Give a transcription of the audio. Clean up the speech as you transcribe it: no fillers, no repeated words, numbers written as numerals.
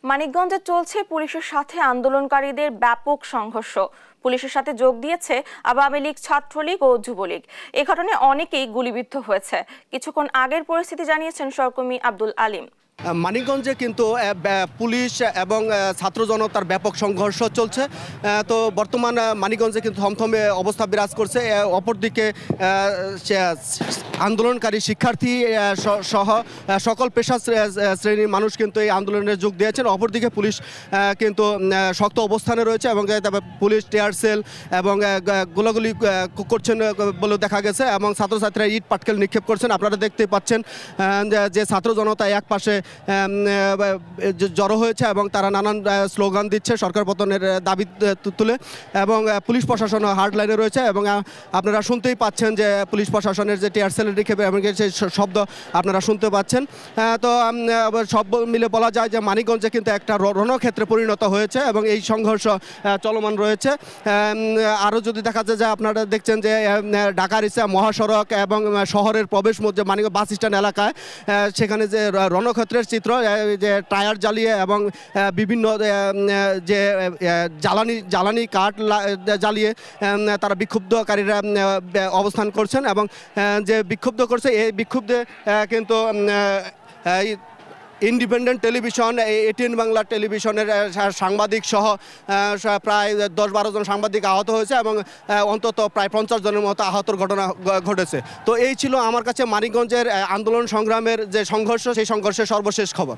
মানিকগঞ্জে চলছে পুলিশের সাথে আন্দোলনকারীদের ব্যাপক সংঘর্ষ। পুলিশের সাথে যোগ দিয়েছে আওয়ামী লীগ, ছাত্রলীগ ও যুবলীগ। এ ঘটনায় অনেকেই গুলিবিদ্ধ হয়েছে। কিছুক্ষণ আগের পরিস্থিতি জানিয়েছেন সহকর্মী আব্দুল আলিম। মানিকগঞ্জে কিন্তু পুলিশ এবং ছাত্র জনতার ব্যাপক সংঘর্ষ চলছে। তো বর্তমান মানিকগঞ্জে কিন্তু থমথমে অবস্থা বিরাজ করছে। অপরদিকে আন্দোলনকারী শিক্ষার্থী সহ সকল পেশা শ্রেণীর মানুষ কিন্তু এই আন্দোলনে যোগ দিয়েছেন। অপরদিকে পুলিশ কিন্তু শক্ত অবস্থানে রয়েছে এবং পুলিশ টিয়ার সেল এবং গোলাগুলি করছেন বলে দেখা গেছে এবং ছাত্রছাত্রীরা ইট পাটকেল নিক্ষেপ করছেন। আপনারা দেখতে পাচ্ছেন যে ছাত্র জনতা এক পাশে জড়ো হয়েছে এবং তারা নানান স্লোগান দিচ্ছে সরকার পতনের দাবি তুলে, এবং পুলিশ প্রশাসন হার্ড লাইনে রয়েছে এবং আপনারা শুনতেই পাচ্ছেন যে পুলিশ প্রশাসনের যে টিয়ার সেলের নিক্ষেপে এবং সেই শব্দ আপনারা শুনতে পাচ্ছেন। তো সব মিলে বলা যায় যে মানিকগঞ্জে কিন্তু একটা রণক্ষেত্রে পরিণত হয়েছে এবং এই সংঘর্ষ চলমান রয়েছে। আরও যদি দেখা যায় যে আপনারা দেখছেন যে ঢাকার ইসা মহাসড়ক এবং শহরের প্রবেশ মধ্যে মানিকগঞ্জ বাস স্ট্যান্ড এলাকায় সেখানে যে রণক্ষেত্রের চিত্র, যে টায়ার জ্বালিয়ে এবং বিভিন্ন যে জ্বালানি কাঠ জ্বালিয়ে তারা বিক্ষুব্ধকারীরা অবস্থান করছেন এবং যে বিক্ষুব্ধ করছে এই বিক্ষুব্ধে কিন্তু ইন্ডিপেন্ডেন্ট টেলিভিশন, এটিএন বাংলা টেলিভিশনের সাংবাদিক সহ প্রায় 10-12 জন সাংবাদিক আহত হয়েছে এবং অন্তত প্রায় 50 জনের মতো আহতর ঘটনা ঘটেছে। তো এই ছিল আমার কাছে মানিকগঞ্জের আন্দোলন সংগ্রামের যে সংঘর্ষ, সেই সংঘর্ষের সর্বশেষ খবর।